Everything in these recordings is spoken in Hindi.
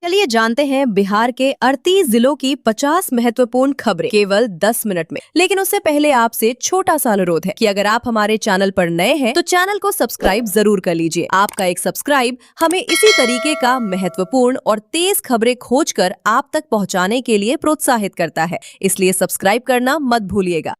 चलिए जानते हैं बिहार के 38 जिलों की 50 महत्वपूर्ण खबरें केवल 10 मिनट में। लेकिन उससे पहले आपसे छोटा सा अनुरोध है कि अगर आप हमारे चैनल पर नए हैं तो चैनल को सब्सक्राइब जरूर कर लीजिए। आपका एक सब्सक्राइब हमें इसी तरीके का महत्वपूर्ण और तेज खबरें खोजकर आप तक पहुंचाने के लिए प्रोत्साहित करता है, इसलिए सब्सक्राइब करना मत भूलिएगा।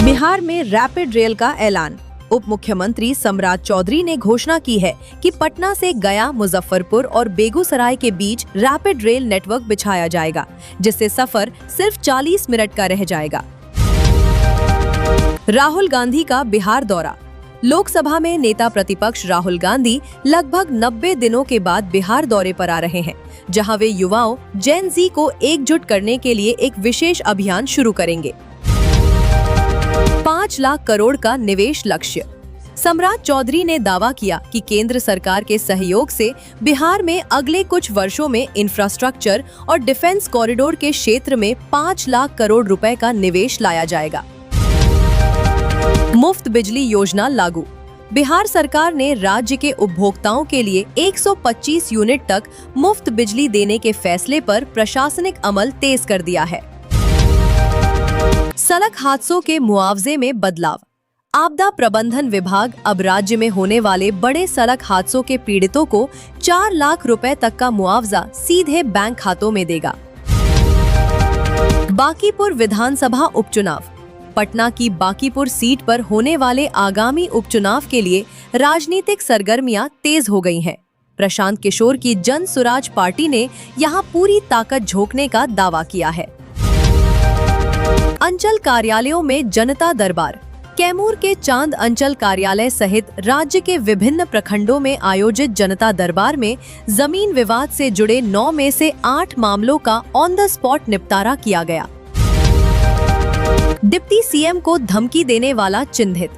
बिहार में रैपिड रेल का ऐलान। उप मुख्यमंत्री सम्राट चौधरी ने घोषणा की है कि पटना से गया, मुजफ्फरपुर और बेगूसराय के बीच रैपिड रेल नेटवर्क बिछाया जाएगा, जिससे सफर सिर्फ 40 मिनट का रह जाएगा। राहुल गांधी का बिहार दौरा। लोकसभा में नेता प्रतिपक्ष राहुल गांधी लगभग 90 दिनों के बाद बिहार दौरे पर आ रहे हैं, जहां वे युवाओं जेन ज़ी को एकजुट करने के लिए एक विशेष अभियान शुरू करेंगे। 5 लाख करोड़ का निवेश लक्ष्य। सम्राट चौधरी ने दावा किया कि केंद्र सरकार के सहयोग से बिहार में अगले कुछ वर्षों में इंफ्रास्ट्रक्चर और डिफेंस कॉरिडोर के क्षेत्र में 5 लाख करोड़ रुपए का निवेश लाया जाएगा। मुफ्त बिजली योजना लागू। बिहार सरकार ने राज्य के उपभोक्ताओं के लिए 125 यूनिट तक मुफ्त बिजली देने के फैसले पर प्रशासनिक अमल तेज कर दिया है। सड़क हादसों के मुआवजे में बदलाव। आपदा प्रबंधन विभाग अब राज्य में होने वाले बड़े सड़क हादसों के पीड़ितों को 4 लाख रुपए तक का मुआवजा सीधे बैंक खातों में देगा। बांकीपुर विधानसभा उपचुनाव। पटना की बांकीपुर सीट पर होने वाले आगामी उपचुनाव के लिए राजनीतिक सरगर्मियां तेज हो गई हैं। प्रशांत किशोर की जन सुराज पार्टी ने यहां पूरी ताकत झोंकने का दावा किया है। अंचल कार्यालयों में जनता दरबार। कैमूर के चांद अंचल कार्यालय सहित राज्य के विभिन्न प्रखंडों में आयोजित जनता दरबार में जमीन विवाद से जुड़े 9 में से 8 मामलों का ऑन द स्पॉट निपटारा किया गया। डिप्टी सीएम को धमकी देने वाला चिन्हित।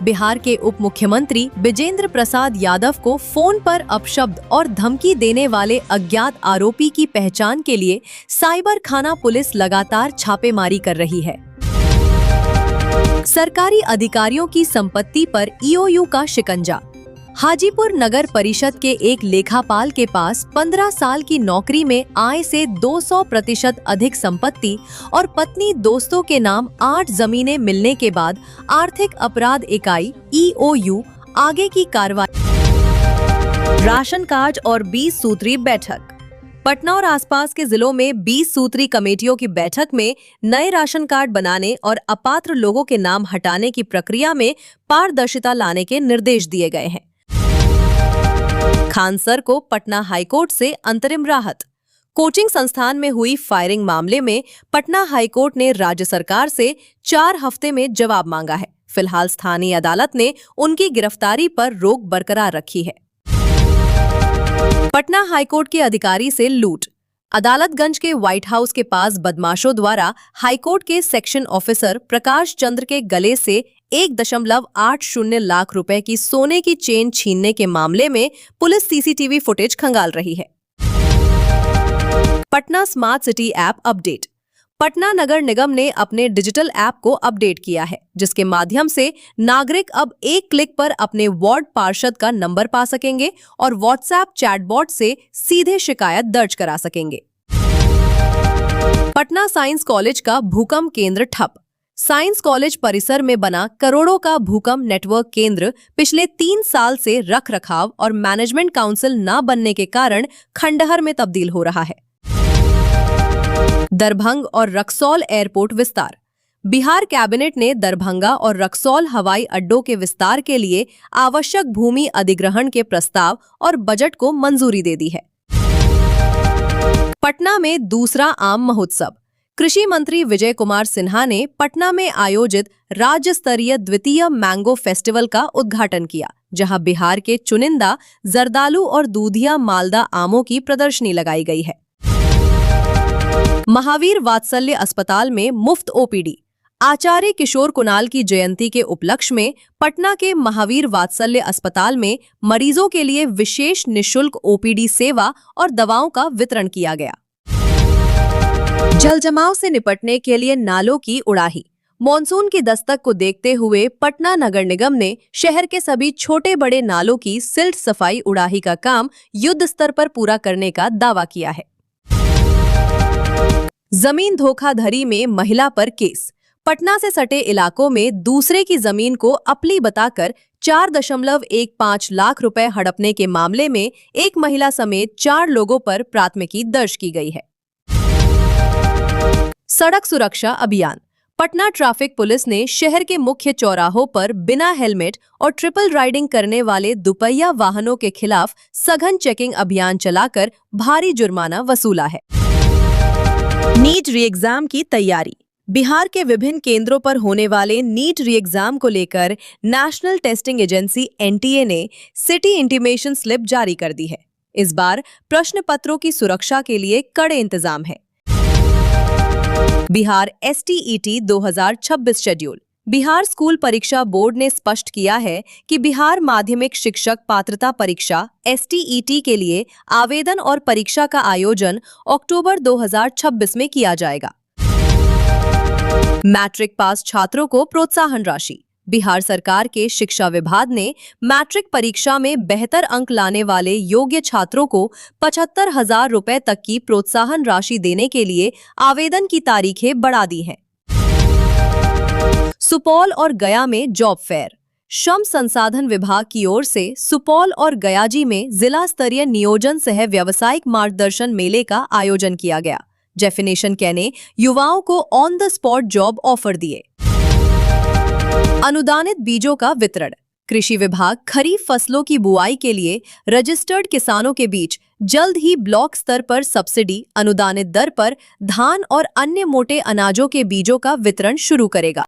बिहार के उप मुख्यमंत्री विजेंद्र प्रसाद यादव को फोन पर अपशब्द और धमकी देने वाले अज्ञात आरोपी की पहचान के लिए साइबर थाना पुलिस लगातार छापेमारी कर रही है। सरकारी अधिकारियों की संपत्ति पर ईओयू का शिकंजा। हाजीपुर नगर परिषद के एक लेखापाल के पास 15 साल की नौकरी में आय से 200% अधिक संपत्ति और पत्नी दोस्तों के नाम 8 जमीनें मिलने के बाद आर्थिक अपराध इकाई ईओयू आगे की कार्रवाई। राशन कार्ड और 20 सूत्री बैठक। पटना और आसपास के जिलों में 20 सूत्री कमेटियों की बैठक में नए राशन कार्ड बनाने और अपात्र लोगों के नाम हटाने की प्रक्रिया में पारदर्शिता लाने के निर्देश दिए गए हैं। खान सर को पटना हाईकोर्ट से अंतरिम राहत। कोचिंग संस्थान में हुई फायरिंग मामले में पटना हाईकोर्ट ने राज्य सरकार से 4 हफ्ते में जवाब मांगा है। फिलहाल स्थानीय अदालत ने उनकी गिरफ्तारी पर रोक बरकरार रखी है। पटना हाईकोर्ट के अधिकारी से लूट। अदालतगंज के व्हाइट हाउस के पास बदमाशों द्वारा हाईकोर्ट के सेक्शन ऑफिसर प्रकाश चंद्र के गले से 1.80 लाख रुपए की सोने की चेन छीनने के मामले में पुलिस सीसीटीवी फुटेज खंगाल रही है। Patna smart city app update. Patna Nagar Nigam ने अपने डिजिटल ऐप को अपडेट किया है, जिसके माध्यम से नागरिक अब एक क्लिक पर अपने वार्ड पार्षद का नंबर पा सकेंगे और व्हाट्सएप चैटबॉट से सीधे शिकायत दर्ज करा सकेंगे। पटना साइंस कॉलेज का भूकंप केंद्र ठप। साइंस कॉलेज परिसर में बना करोड़ों का भूकंप नेटवर्क केंद्र पिछले 3 साल से रख रखाव और मैनेजमेंट काउंसिल न बनने के कारण खंडहर में तब्दील हो रहा है। दरभंगा और रक्सौल एयरपोर्ट विस्तार। बिहार कैबिनेट ने दरभंगा और रक्सौल हवाई अड्डों के विस्तार के लिए आवश्यक भूमि अधिग्रहण के प्रस्ताव और बजट को मंजूरी दे दी है। पटना में दूसरा आम महोत्सव। कृषि मंत्री विजय कुमार सिन्हा ने पटना में आयोजित राज्य स्तरीय द्वितीय मैंगो फेस्टिवल का उद्घाटन किया, जहां बिहार के चुनिंदा जर्दालू और दूधिया मालदा आमों की प्रदर्शनी लगाई गई है। महावीर वात्सल्य अस्पताल में मुफ्त ओपीडी। आचार्य किशोर कुणाल की जयंती के उपलक्ष्य में पटना के महावीर वात्सल्य अस्पताल में मरीजों के लिए विशेष निशुल्क ओपीडी सेवा और दवाओं का वितरण किया गया। जल जमाव से निपटने के लिए नालों की उड़ाही। मॉनसून की दस्तक को देखते हुए पटना नगर निगम ने शहर के सभी छोटे बड़े नालों की सिल्ट सफाई उड़ाही का काम युद्ध स्तर पर पूरा करने का दावा किया है। जमीन धोखाधड़ी में महिला पर केस। पटना से सटे इलाकों में दूसरे की जमीन को अपनी बताकर 4.15 लाख रुपए हड़पने के मामले में एक महिला समेत 4 लोगों पर प्राथमिकी दर्ज की गई है। सड़क सुरक्षा अभियान। पटना ट्रैफिक पुलिस ने शहर के मुख्य चौराहों पर बिना हेलमेट और ट्रिपल राइडिंग करने वाले दुपहिया वाहनों के खिलाफ सघन चेकिंग अभियान चलाकर भारी जुर्माना वसूला है। नीट री एग्जाम की तैयारी। बिहार के विभिन्न केंद्रों पर होने वाले नीट री एग्जाम को लेकर नेशनल टेस्टिंग एजेंसी एनटीए ने सिटी इंटीमेशन स्लिप जारी कर दी है। इस बार प्रश्न पत्रों की सुरक्षा के लिए कड़े इंतजाम है। Bihar STET 2026 schedule. Bihar school परीक्षा बोर्ड ने स्पष्ट किया है कि बिहार माध्यमिक शिक्षक पात्रता परीक्षा एसटीईटी के लिए आवेदन और परीक्षा का आयोजन अक्टूबर 2026 में किया जाएगा। मैट्रिक पास छात्रों को प्रोत्साहन राशि। बिहार सरकार के शिक्षा विभाग ने मैट्रिक परीक्षा में बेहतर अंक लाने वाले योग्य छात्रों को 75,000 रुपए तक की प्रोत्साहन राशि देने के लिए आवेदन की तारीखें बढ़ा दी हैं। सुपौल और गया में जॉब फेयर। श्रम संसाधन विभाग की ओर से सुपौल और गयाजी में जिला स्तरीय नियोजन सह व्यावसायिक मार्गदर्शन मेले का आयोजन किया गया। डेफिनेशन के ने युवाओं को on the spot job offer दिए। अनुदानित बीजों का वितरण। कृषि विभाग खरीफ फसलों की बुआई के लिए रजिस्टर्ड किसानों के बीच जल्द ही ब्लॉक स्तर पर सब्सिडी अनुदानित दर पर धान और अन्य मोटे अनाजों के बीजों का वितरण शुरू करेगा।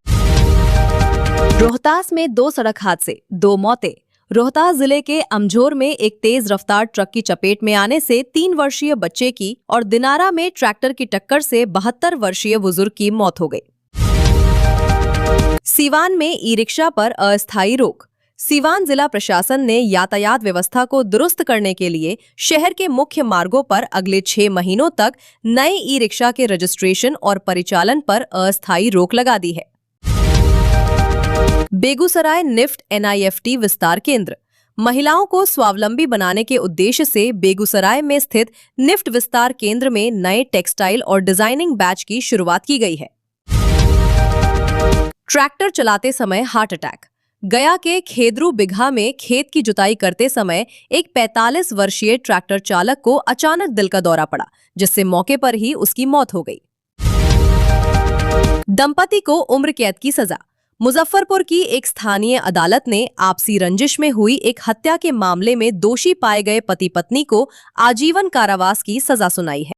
रोहतास में 2 सड़क हादसे, 2 मौतें। रोहतास जिले के अमझोर में एक तेज रफ्तार ट्रक की चपेट में आने से 3 वर्षीय बच्चे की और दिनारा में ट्रैक्टर की टक्कर से 72 वर्षीय बुजुर्ग की मौत हो गई। सीवान में ई रिक्शा पर अस्थायी रोक। सीवान जिला प्रशासन ने यातायात व्यवस्था को दुरुस्त करने के लिए शहर के मुख्य मार्गों पर अगले 6 महीनों तक नए ई रिक्शा के रजिस्ट्रेशन और परिचालन पर अस्थायी रोक लगा दी है। बेगूसराय निफ्ट एनआईएफटी विस्तार केंद्र। महिलाओं को स्वावलंबी बनाने के उद्देश्य से बेगूसराय में स्थित निफ्ट विस्तार केंद्र में नए टेक्सटाइल और डिजाइनिंग बैच की शुरुआत की गई है। ट्रैक्टर चलाते समय हार्ट अटैक। गया के खेदरू बिघा में खेत की जुताई करते समय एक 45 वर्षीय ट्रैक्टर चालक को अचानक दिल का दौरा पड़ा, जिससे मौके पर ही उसकी मौत हो गई। दंपति को उम्र कैद की सजा। मुजफ्फरपुर की एक स्थानीय अदालत ने आपसी रंजिश में हुई एक हत्या के मामले में दोषी पाए गए पति पत्नी को आजीवन कारावास की सजा सुनाई है।